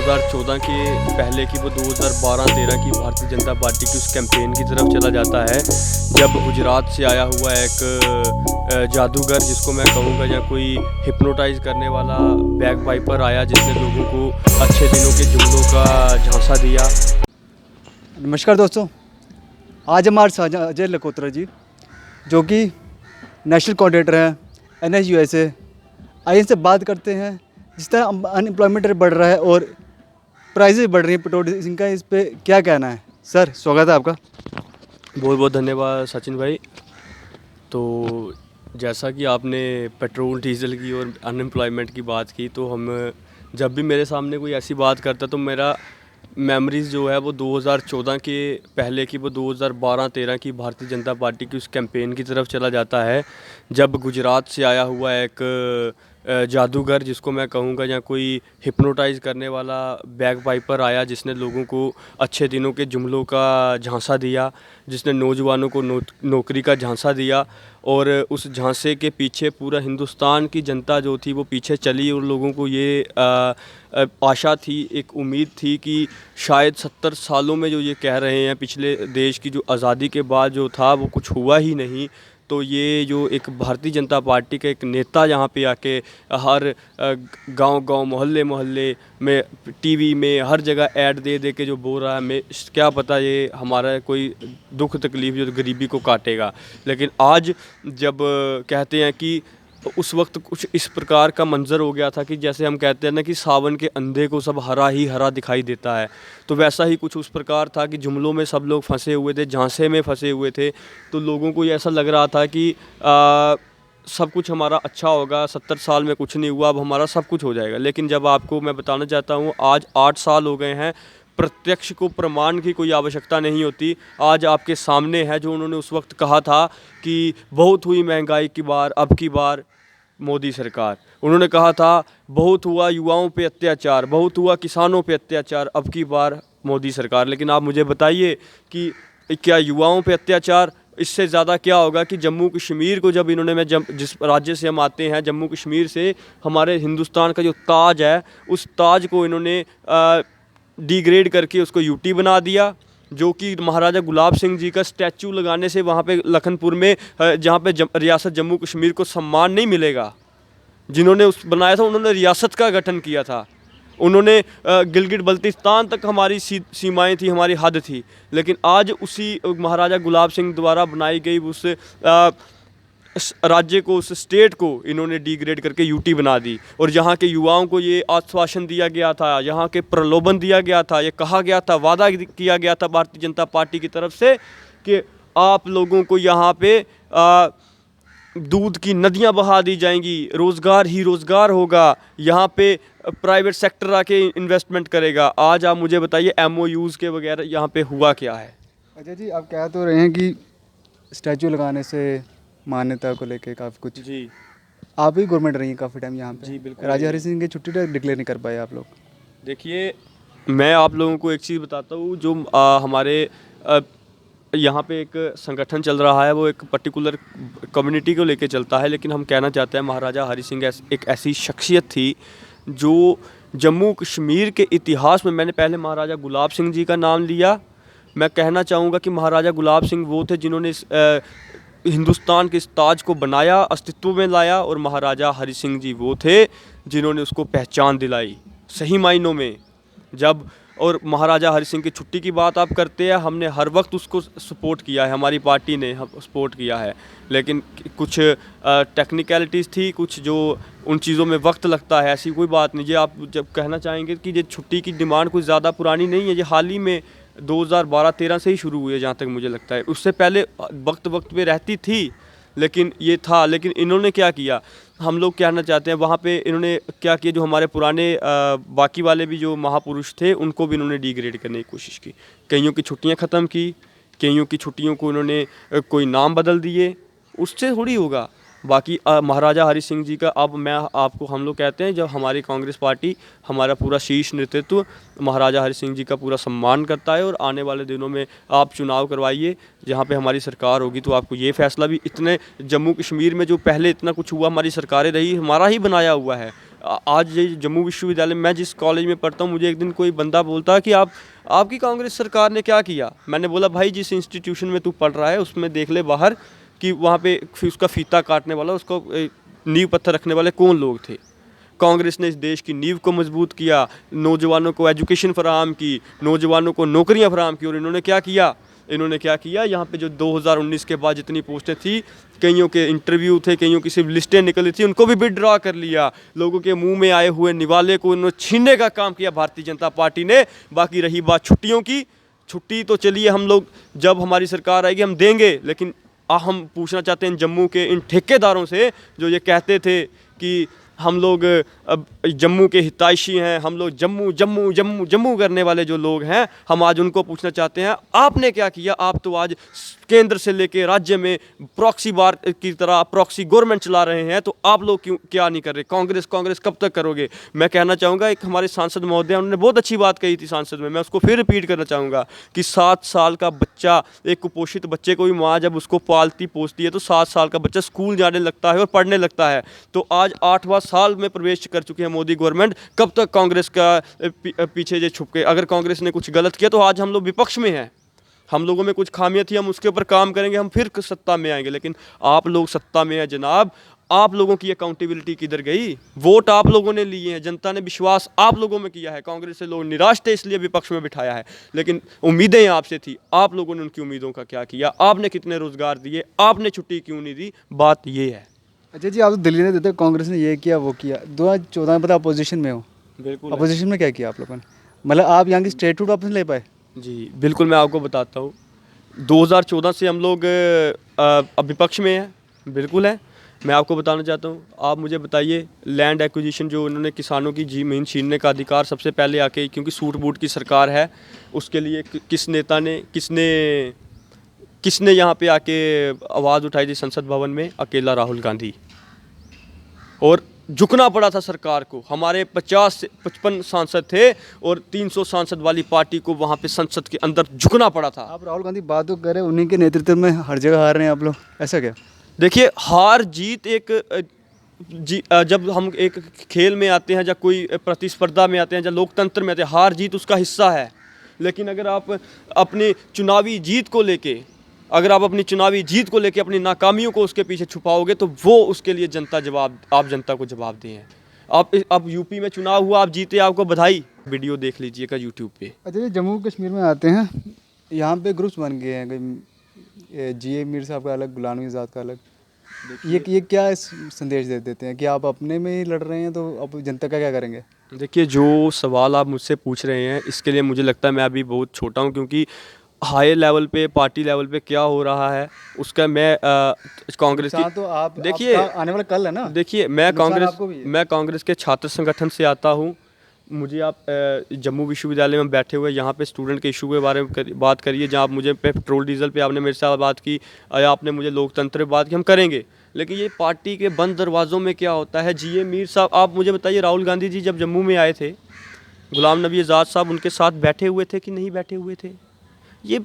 2014 के पहले की वो 2012-13 की भारतीय जनता पार्टी की उस कैंपेन की तरफ चला जाता है जब गुजरात से आया हुआ एक जादूगर, जिसको मैं कहूँगा, या कोई हिप्नोटाइज करने वाला बैग वाइपर आया जिसने लोगों को अच्छे दिनों के जुमलों का झांसा दिया। नमस्कार दोस्तों, आज हमारे साथ अजय लखोत्रा जी जो कि नेशनल कोऑर्डिनेटर हैं NSUSA। आइए इनसे बात करते हैं। जिस तरह अनएम्प्लॉयमेंट रेट बढ़ रहा है और प्राइसेस बढ़ रही हैं पेट्रोल, इनका इस पे क्या कहना है? सर, स्वागत है आपका। बहुत बहुत धन्यवाद सचिन भाई। तो जैसा कि आपने पेट्रोल डीजल की और अनएम्प्लॉयमेंट की बात की, तो हम जब भी मेरे सामने कोई ऐसी बात करता तो मेरा मेमोरीज़ जो है वो 2014 के पहले की वो 2012-13 की भारतीय जनता पार्टी की उस कैंपेन की तरफ चला जाता है जब गुजरात से आया हुआ एक जादूगर, जिसको मैं कहूँगा, या कोई हिप्नोटाइज करने वाला बैग वाइपर आया जिसने लोगों को अच्छे दिनों के जुमलों का झांसा दिया, जिसने नौजवानों को नौकरी का झांसा दिया। और उस झांसे के पीछे पूरा हिंदुस्तान की जनता जो थी वो पीछे चली और लोगों को ये आशा थी, एक उम्मीद थी कि शायद 70 सालों में जो ये कह रहे हैं, पिछले देश की जो आज़ादी के बाद जो था वो कुछ हुआ ही नहीं। तो ये जो एक भारतीय जनता पार्टी का एक नेता यहाँ पे आके हर गांव-गांव, मोहल्ले-मोहल्ले में, टीवी में, हर जगह ऐड दे दे के जो बोल रहा है, मैं क्या पता ये हमारा कोई दुख तकलीफ़ जो गरीबी को काटेगा। लेकिन आज जब कहते हैं कि उस वक्त कुछ इस प्रकार का मंज़र हो गया था कि जैसे हम कहते हैं ना कि सावन के अंधे को सब हरा ही हरा दिखाई देता है, तो वैसा ही कुछ उस प्रकार था कि जुमलों में सब लोग फंसे हुए थे, झांसे में फंसे हुए थे। तो लोगों को ये ऐसा लग रहा था कि सब कुछ हमारा अच्छा होगा, 70 साल में कुछ नहीं हुआ, अब हमारा सब कुछ हो जाएगा। लेकिन जब आपको मैं बताना चाहता हूँ, आज 8 साल हो गए हैं। प्रत्यक्ष को प्रमाण की कोई आवश्यकता नहीं होती। आज आपके सामने है जो उन्होंने उस वक्त कहा था कि बहुत हुई महंगाई की बार, अब की बार मोदी सरकार। उन्होंने कहा था बहुत हुआ युवाओं पे अत्याचार, बहुत हुआ किसानों पे अत्याचार, अब की बार मोदी सरकार। लेकिन आप मुझे बताइए कि क्या युवाओं पे अत्याचार इससे ज़्यादा क्या होगा कि जम्मू कश्मीर को जब इन्होंने, जिस राज्य से हम आते हैं, जम्मू कश्मीर से, हमारे हिंदुस्तान का जो ताज है, उस ताज को इन्होंने डिग्रेड करके उसको यूटी बना दिया, जो कि महाराजा गुलाब सिंह जी का स्टैचू लगाने से वहाँ पे लखनपुर में, जहाँ पे रियासत जम्मू कश्मीर को सम्मान नहीं मिलेगा। जिन्होंने उस बनाया था उन्होंने रियासत का गठन किया था, उन्होंने गिलगित बल्तिस्तान तक हमारी सीमाएं थी, हमारी हद थी। लेकिन आज उसी महाराजा गुलाब सिंह द्वारा बनाई गई उस राज्य को, उस स्टेट को इन्होंने डिग्रेड करके यूटी बना दी। और यहाँ के युवाओं को ये आश्वासन दिया गया था, यहाँ के प्रलोभन दिया गया था, ये कहा गया था, वादा किया गया था भारतीय जनता पार्टी की तरफ से कि आप लोगों को यहाँ पे दूध की नदियाँ बहा दी जाएंगी, रोज़गार ही रोज़गार होगा, यहाँ पे प्राइवेट सेक्टर आके इन्वेस्टमेंट करेगा। आज आप मुझे बताइए MOUs के वगैरह यहाँ पे हुआ क्या है? अजय जी, आप कह तो रहे हैं कि स्टैचू लगाने से मान्यता को लेके काफ़ी कुछ, जी आप ही गवर्नमेंट रही हैं काफ़ी टाइम यहाँ पे। जी बिल्कुल। राजा हरि सिंह की छुट्टी तक डिक्लेयर नहीं कर पाए आप लोग। देखिए, मैं आप लोगों को एक चीज़ बताता हूँ, जो हमारे यहाँ पे एक संगठन चल रहा है, वो एक पर्टिकुलर कम्युनिटी को लेके चलता है। लेकिन हम कहना चाहते हैं महाराजा हरि सिंह एक ऐसी शख्सियत थी जो जम्मू कश्मीर के इतिहास में, मैंने पहले महाराजा गुलाब सिंह जी का नाम लिया, मैं कहना चाहूँगा कि महाराजा गुलाब सिंह वो थे जिन्होंने हिंदुस्तान के इस ताज को बनाया, अस्तित्व में लाया। और महाराजा हरि सिंह जी वो थे जिन्होंने उसको पहचान दिलाई सही मायनों में। जब और महाराजा हरि सिंह की छुट्टी की बात आप करते हैं, हमने हर वक्त उसको सपोर्ट किया है, हमारी पार्टी ने सपोर्ट किया है। लेकिन कुछ टेक्निकलिटीज़ थी, कुछ जो उन चीज़ों में वक्त लगता है, ऐसी कोई बात नहीं। ये आप जब कहना चाहेंगे कि ये छुट्टी की डिमांड कुछ ज़्यादा पुरानी नहीं है, ये हाल ही में 2012-13 से ही शुरू हुई है जहाँ तक मुझे लगता है। उससे पहले वक्त पे रहती थी, लेकिन ये था। लेकिन इन्होंने क्या किया, हम लोग कहना चाहते हैं, वहाँ पे इन्होंने क्या किया, जो हमारे पुराने बाकी वाले भी जो महापुरुष थे उनको भी इन्होंने डिग्रेड करने की कोशिश की। कईयों की छुट्टियाँ ख़त्म की, कईयों की छुट्टियों को इन्होंने कोई नाम बदल दिए, उससे थोड़ी होगा। बाकी महाराजा हरि सिंह जी का, अब मैं आपको, हम लोग कहते हैं, जब हमारी कांग्रेस पार्टी, हमारा पूरा शीर्ष नेतृत्व महाराजा हरि सिंह जी का पूरा सम्मान करता है। और आने वाले दिनों में आप चुनाव करवाइए, जहाँ पे हमारी सरकार होगी, तो आपको ये फैसला भी, इतने जम्मू कश्मीर में जो पहले इतना कुछ हुआ, हमारी सरकारें रही, हमारा ही बनाया हुआ है। आज ये जम्मू विश्वविद्यालय, मैं जिस कॉलेज में पढ़ता हूँ, मुझे एक दिन कोई बंदा बोलता कि आपकी कांग्रेस सरकार ने क्या किया। मैंने बोला भाई जिस इंस्टीट्यूशन में तू पढ़ रहा है उसमें देख ले बाहर कि वहाँ पे उसका फीता काटने वाला, उसको नींव पत्थर रखने वाले कौन लोग थे। कांग्रेस ने इस देश की नींव को मजबूत किया, नौजवानों को एजुकेशन फराहम की, नौजवानों को नौकरियां फराहम की। और इन्होंने क्या किया, यहाँ पे जो 2019 के बाद जितनी पोस्टें थी, कईयों के इंटरव्यू थे, कईयों की सिर्फ लिस्टें निकली थी, उनको भी विड्रॉ कर लिया। लोगों के मुंह में आए हुए निवाले को इन्होंने छीनने का काम किया भारतीय जनता पार्टी ने। बाकी रही बात छुट्टियों की, छुट्टी तो चलिए हम लोग जब हमारी सरकार आएगी हम देंगे, लेकिन हम पूछना चाहते हैं जम्मू के इन ठेकेदारों से जो ये कहते थे कि हम लोग अब जम्मू के हितैषी हैं, हम लोग जम्मू जम्मू जम्मू जम्मू करने वाले जो लोग हैं, हम आज उनको पूछना चाहते हैं आपने क्या किया। आप तो आज केंद्र से लेके राज्य में प्रॉक्सी बार की तरह प्रॉक्सी गवर्नमेंट चला रहे हैं, तो आप लोग क्यों क्या नहीं कर रहे। कांग्रेस कब तक करोगे। मैं कहना चाहूँगा, एक हमारे सांसद महोदय उन्होंने बहुत अच्छी बात कही थी सांसद में, मैं उसको फिर रिपीट करना चाहूँगा कि 7 साल का बच्चा, एक कुपोषित बच्चे को भी माँ जब उसको पालती पोसती है तो 7 साल का बच्चा स्कूल जाने लगता है और पढ़ने लगता है। तो आज 8वां साल में प्रवेश कर चुकी है मोदी गवर्नमेंट। कब तक कांग्रेस का पीछे जे छुप के, अगर कांग्रेस ने कुछ गलत किया तो आज हम लोग विपक्ष में हैं, हम लोगों में कुछ खामियां थी, हम उसके ऊपर काम करेंगे, हम फिर सत्ता में आएंगे। लेकिन आप लोग सत्ता में हैं जनाब, आप लोगों की अकाउंटेबिलिटी किधर गई। वोट आप लोगों ने लिए हैं, जनता ने विश्वास आप लोगों में किया है। कांग्रेस से लोग निराश थे इसलिए विपक्ष में बिठाया है, लेकिन उम्मीदें आपसे थी, आप लोगों ने उनकी उम्मीदों का क्या किया। आपने कितने रोजगार दिए, आपने छुट्टी क्यों नहीं दी, बात ये है। अच्छा जी, आप तो दिल्ली ने देते कांग्रेस ने ये किया वो किया, 2014 में पता अपोजिशन में हो, बिल्कुल अपोजिशन में क्या किया आप लोगों ने, मतलब आप यहाँ की स्टेटहुड वापस नहीं ले पाए। जी बिल्कुल, मैं आपको बताता हूँ। 2014 से हम लोग अब विपक्ष में हैं, बिल्कुल है। मैं आपको बताना चाहता हूँ, आप मुझे बताइए लैंड एक्विजिशन जो उन्होंने किसानों की ज़मीन छीनने का अधिकार सबसे पहले आके, क्योंकि सूट बूट की सरकार है, उसके लिए किस नेता ने किसने यहाँ पे आके आवाज़ उठाई थी संसद भवन में। अकेला राहुल गांधी। और झुकना पड़ा था सरकार को। हमारे 50 से 55 सांसद थे और 300 सांसद वाली पार्टी को वहाँ पे संसद के अंदर झुकना पड़ा था। आप राहुल गांधी बात तो कर रहे हैं, उन्हीं के नेतृत्व में हर जगह हार रहे हैं आप लोग, ऐसा क्या। देखिए हार जीत जब हम एक खेल में आते हैं या कोई प्रतिस्पर्धा में आते हैं या लोकतंत्र में आते हैं, हार जीत उसका हिस्सा है। लेकिन अगर आप अपनी चुनावी जीत को लेके अपनी नाकामियों को उसके पीछे छुपाओगे तो वो उसके लिए आप जनता को जवाब दें। आप यूपी में चुनाव हुआ, आप जीते, आपको बधाई। वीडियो देख लीजिएगा यूट्यूब पे। अच्छा जी, जम्मू कश्मीर में आते हैं, यहाँ पे ग्रुप्स बन गए हैं, जी मीर साहब का अलग, गुलाम नबी आज़ाद का अलग। ये क्या संदेश दे देते हैं कि आप अपने में ही लड़ रहे हैं, तो अब जनता का क्या करेंगे। देखिए जो सवाल आप मुझसे पूछ रहे हैं, इसके लिए मुझे लगता है मैं अभी बहुत छोटा हूँ, क्योंकि हाई लेवल पे, पार्टी लेवल पे क्या हो रहा है उसका मैं कांग्रेस की, तो आप देखिए आने वाला कल है ना। देखिए मैं कांग्रेस के छात्र संगठन से आता हूँ। मुझे आप जम्मू विश्वविद्यालय में बैठे हुए यहाँ पे स्टूडेंट के इशू के बारे में बात करिए, जहाँ आप मुझे पेट्रोल डीजल पे आपने मेरे साथ बात की, आपने मुझे लोकतंत्र पे बात की, हम करेंगे। लेकिन ये पार्टी के बंद दरवाज़ों में क्या होता है। जी मीर साहब, आप मुझे बताइए, राहुल गांधी जी जब जम्मू में आए थे, गुलाम नबी आज़ाद साहब उनके साथ बैठे हुए थे कि नहीं बैठे हुए थे। ये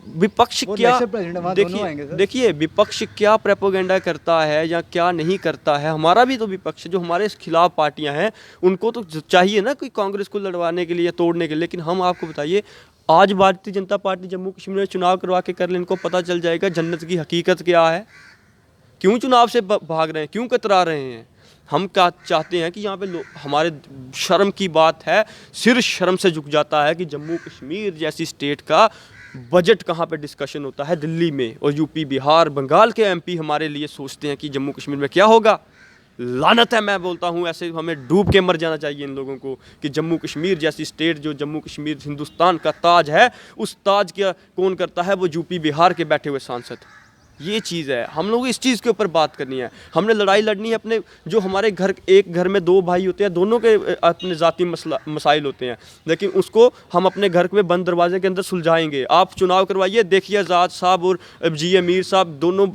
विपक्ष क्या, देखिए विपक्ष क्या प्रोपेगेंडा करता है या क्या नहीं करता है। हमारा भी तो विपक्ष जो हमारे खिलाफ पार्टियां हैं, उनको तो चाहिए ना कोई कांग्रेस को लड़वाने के लिए, तोड़ने के लिए। लेकिन हम आपको बताइए, आज भारतीय जनता पार्टी जम्मू कश्मीर में चुनाव करवा के कर ले, इनको पता चल जाएगा जन्नत की हकीकत क्या है। क्यों चुनाव से भाग रहे हैं, क्यों कतरा रहे हैं। हम क्या चाहते हैं कि यहाँ पे हमारे शर्म की बात है, सिर शर्म से झुक जाता है कि जम्मू कश्मीर जैसी स्टेट का बजट कहाँ पे डिस्कशन होता है दिल्ली में, और यूपी, बिहार, बंगाल के एमपी हमारे लिए सोचते हैं कि जम्मू कश्मीर में क्या होगा। लानत है, मैं बोलता हूँ, ऐसे हमें डूब के मर जाना चाहिए इन लोगों को कि जम्मू कश्मीर जैसी स्टेट, जो जम्मू कश्मीर हिंदुस्तान का ताज है, उस ताज का कौन करता है, वो यूपी बिहार के बैठे हुए सांसद। ये चीज़ है, हम लोग इस चीज़ के ऊपर बात करनी है। हमने लड़ाई लड़नी है अपने, जो हमारे एक घर में 2 भाई होते हैं, दोनों के अपने ज़ाती मसाइल होते हैं, लेकिन उसको हम अपने घर में बंद दरवाजे के अंदर सुलझाएंगे। आप चुनाव करवाइए, देखिए आज़ाद साहब और जी मीर साहब दोनों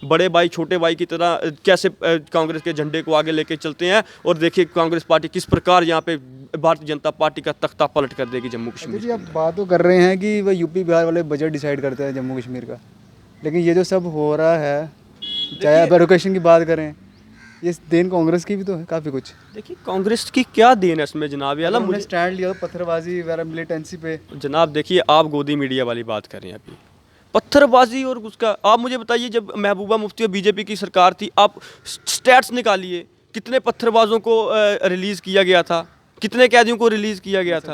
बड़े भाई छोटे भाई की तरह कैसे कांग्रेस के झंडे को आगे लेके चलते हैं, और देखिए कांग्रेस पार्टी किस प्रकार यहाँ पे भारतीय जनता पार्टी का तख्ता पलट कर देगी जम्मू कश्मीर। जी, आप बात तो कर रहे हैं कि वह यूपी बिहार वाले बजट डिसाइड करते हैं जम्मू कश्मीर का, लेकिन ये जो सब हो रहा है, चाहे आप एडुकेशन की बात करें, ये देन कांग्रेस की भी तो है काफ़ी कुछ। देखिए कांग्रेस की क्या देन है इसमें जनाब, ये हमने स्टैंड लिया पत्थरबाजी वगैरह मिलिटेंसी पे। जनाब देखिए आप गोदी मीडिया वाली बात कर रहे हैं अभी, पत्थरबाजी और उसका आप मुझे बताइए, जब महबूबा मुफ्ती और बीजेपी की सरकार थी आप स्टैट्स निकालिए, कितने पत्थरबाजों को रिलीज़ किया गया था, कितने कैदियों को रिलीज़ किया गया था,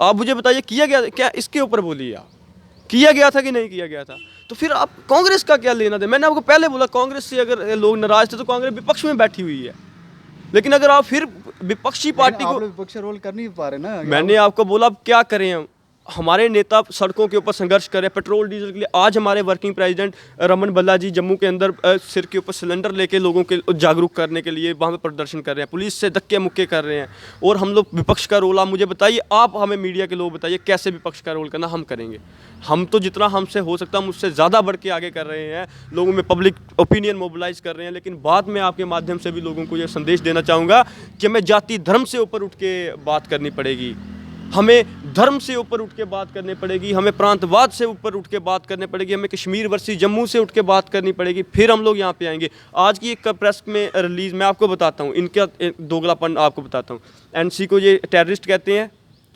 आप मुझे बताइए किया गया क्या, इसके ऊपर बोलिए आप, किया गया था कि नहीं किया गया था। तो फिर आप कांग्रेस का क्या लेना दे, मैंने आपको पहले बोला कांग्रेस से अगर लोग नाराज थे तो कांग्रेस विपक्ष में बैठी हुई है, लेकिन अगर आप फिर विपक्षी पार्टी को, विपक्ष रोल कर नहीं पा रहे ना। मैंने आपको बोला अब क्या करें हम, हमारे नेता सड़कों के ऊपर संघर्ष करें पेट्रोल डीजल के लिए। आज हमारे वर्किंग प्रेसिडेंट रमन बल्ला जी जम्मू के अंदर सिर के ऊपर सिलेंडर लेके लोगों के जागरूक करने के लिए वहाँ पे प्रदर्शन कर रहे हैं, पुलिस से धक्के मुक्के कर रहे हैं, और हम लोग विपक्ष का रोल, आप मुझे बताइए, आप हमें मीडिया के लोग बताइए कैसे विपक्ष का रोल करना हम करेंगे। हम तो जितना हमसे हो सकता है उससे ज़्यादा बढ़ के आगे कर रहे हैं, लोगों में पब्लिक ओपिनियन मोबिलाइज कर रहे हैं। लेकिन बाद में आपके माध्यम से भी लोगों को ये संदेश देना चाहूँगा कि हमें जाति धर्म से ऊपर उठ के बात करनी पड़ेगी, हमें धर्म से ऊपर उठ के बात करनी पड़ेगी, हमें प्रांतवाद से ऊपर उठ के बात करनी पड़ेगी, हमें कश्मीर वर्सेस जम्मू से उठ के बात करनी पड़ेगी, फिर हम लोग यहाँ पे आएंगे। आज की एक प्रेस में रिलीज मैं आपको बताता हूँ, इनका दोगलापन आपको बताता हूँ। एनसी को ये टेररिस्ट कहते हैं,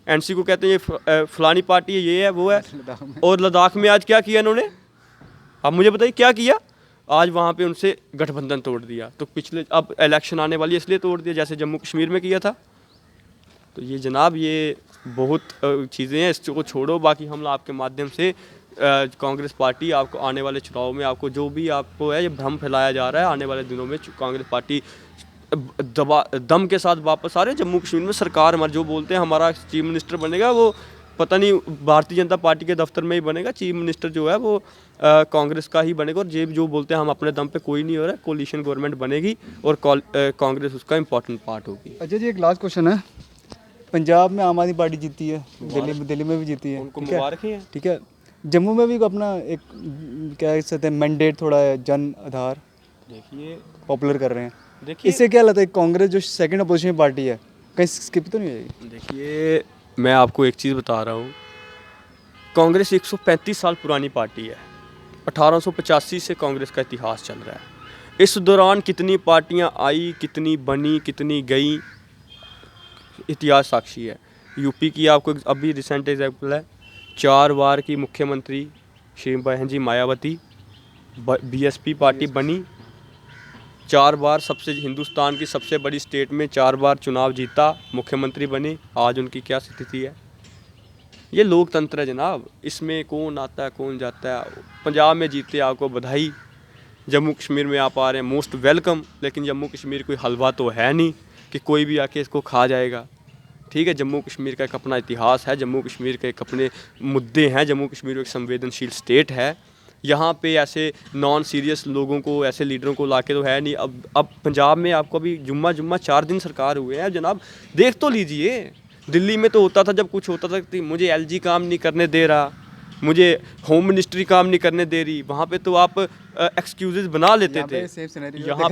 एनसी को कहते हैं ये फलानी पार्टी है, ये है वो है, और लद्दाख में आज क्या किया इन्होंने, आप मुझे बताइए क्या किया, आज वहाँ पे उनसे गठबंधन तोड़ दिया। तो पिछले अब इलेक्शन आने वाली है इसलिए तोड़ दिया, जैसे जम्मू कश्मीर में किया था। तो ये जनाब ये बहुत चीज़ें हैं, इसको छोड़ो। बाकी हम आपके माध्यम से कांग्रेस पार्टी आपको आने वाले चुनाव में आपको जो भी आपको है ये भ्रम फैलाया जा रहा है, आने वाले दिनों में कांग्रेस पार्टी दम के साथ वापस आ रहे हैं। जम्मू कश्मीर में सरकार हमारे जो बोलते हैं हमारा चीफ मिनिस्टर बनेगा, वो पता नहीं भारतीय जनता पार्टी के दफ्तर में ही बनेगा, चीफ मिनिस्टर जो है वो कांग्रेस का ही बनेगा, और जे जो बोलते हैं हम अपने दम पे कोई नहीं हो रहा है, कोलिशन गवर्नमेंट बनेगी और कांग्रेस उसका इंपॉर्टेंट पार्ट होगी। अजय जी एक लास्ट क्वेश्चन है, पंजाब में आम आदमी पार्टी जीती है, दिल्ली में भी जीती है, उनको मुबारक है, ठीक है, जम्मू में भी अपना एक क्या कह सकते हैं मैंडेट थोड़ा है, जन आधार देखिए पॉपुलर कर रहे हैं। देखिए इससे क्या लगता है कांग्रेस जो सेकंड अपोजिशन पार्टी है कहीं स्किप तो नहीं हो जाएगी? देखिए मैं आपको एक चीज़ बता रहा हूँ, कांग्रेस 135 साल पुरानी पार्टी है, 1885 से कांग्रेस का इतिहास चल रहा है। इस दौरान कितनी पार्टियाँ आई, कितनी बनी, कितनी गई, इतिहास साक्षी है। यूपी की आपको अभी रिसेंट एग्जाम्पल है, 4 बार की मुख्यमंत्री श्री बहन जी मायावती, बीएसपी पार्टी बनी, 4 बार सबसे हिंदुस्तान की सबसे बड़ी स्टेट में 4 बार चुनाव जीता, मुख्यमंत्री बने, आज उनकी क्या स्थिति है। ये लोकतंत्र है जनाब, इसमें कौन आता है कौन जाता है। पंजाब में जीते आपको बधाई, जम्मू कश्मीर में आप आ रहे हैं मोस्ट वेलकम, लेकिन जम्मू कश्मीर कोई हलवा तो है नहीं कि कोई भी आके इसको खा जाएगा। ठीक है, जम्मू कश्मीर का एक अपना इतिहास है, जम्मू कश्मीर के एक अपने मुद्दे हैं, जम्मू कश्मीर एक संवेदनशील स्टेट है। यहाँ पे ऐसे नॉन सीरियस लोगों को, ऐसे लीडरों को लाके तो है नहीं। अब पंजाब में आपको अभी जुम्मा 4 दिन सरकार हुए हैं जनाब, देख तो लीजिए। दिल्ली में तो होता था, जब कुछ होता था कि मुझे एलजी काम नहीं करने दे रहा, मुझे होम मिनिस्ट्री काम नहीं करने दे रही, वहाँ पे तो आप एक्सक्यूजेज बना लेते थे। यहाँ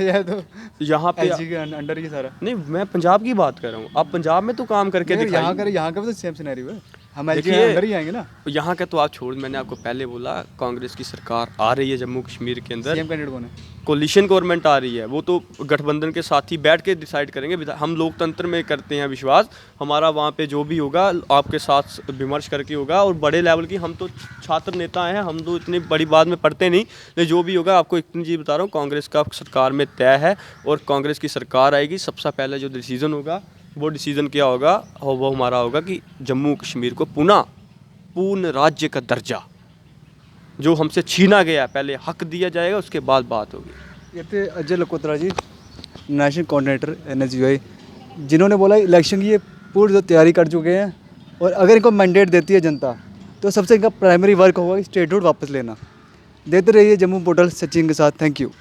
पे एलजी के अंडर ही सारा नहीं, मैं पंजाब की बात कर रहा हूँ, आप पंजाब में तो काम करके दिखाइए। यहाँ का भी तो सेम सिनेरियो है, हम एलजी के अंदर ही आएंगे ना। यहाँ का तो आप छोड़, मैंने आपको पहले बोला कांग्रेस की सरकार आ रही है जम्मू कश्मीर के अंदर, सीएम कैंडिडेट कौन है? कोलिशन गवर्नमेंट आ रही है, वो तो गठबंधन के साथ ही बैठ के डिसाइड करेंगे। हम लोकतंत्र में करते हैं विश्वास, हमारा वहाँ पे जो भी होगा आपके साथ विमर्श करके होगा, और बड़े लेवल की, हम तो छात्र नेता हैं, हम तो इतनी बड़ी बात में पढ़ते नहीं, लेकिन जो भी होगा आपको इतनी चीज़ बता रहा हूँ, कांग्रेस का सरकार में तय है और कांग्रेस की सरकार आएगी। सबसे पहले जो डिसीज़न होगा वो डिसीज़न क्या होगा, वो हमारा होगा कि जम्मू कश्मीर को पुनः पूर्ण राज्य का दर्जा जो हमसे छीना गया, पहले हक दिया जाएगा, उसके बाद बात होगी। ये थे अजय लखोत्रा जी, नेशनल कोऑर्डिनेटर NSUI, जिन्होंने बोला इलेक्शन की ये पूरी जो तैयारी कर चुके हैं, और अगर इनको मैंडेट देती है जनता तो सबसे इनका प्राइमरी वर्क होगा कि स्टेटहुड वापस लेना। देते रहिए जम्मू पोर्टल सचिन के साथ, थैंक यू।